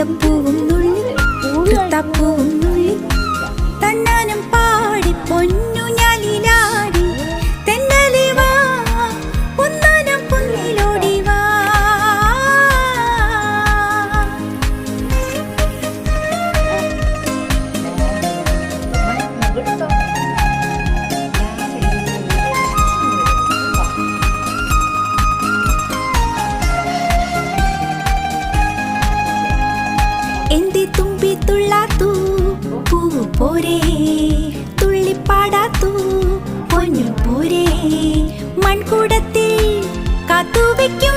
അത്തപ്പൂവും നുള്ളി തൃത്തപ്പൂവും നുള്ളി തന്നാനം പാടി പൊന്നു ഞാലിലാടി തെന്നലി വാ പൊന്നാനം പൊന്നിലോടി വാ. എന്തേ തുമ്പി തുള്ളാത്തു പൂവു പോരേ തുള്ളിപ്പാടാത്തു പൊന്നു പോരേ മൺകൂടത്തിൽ കാത്തുവയ്ക്കും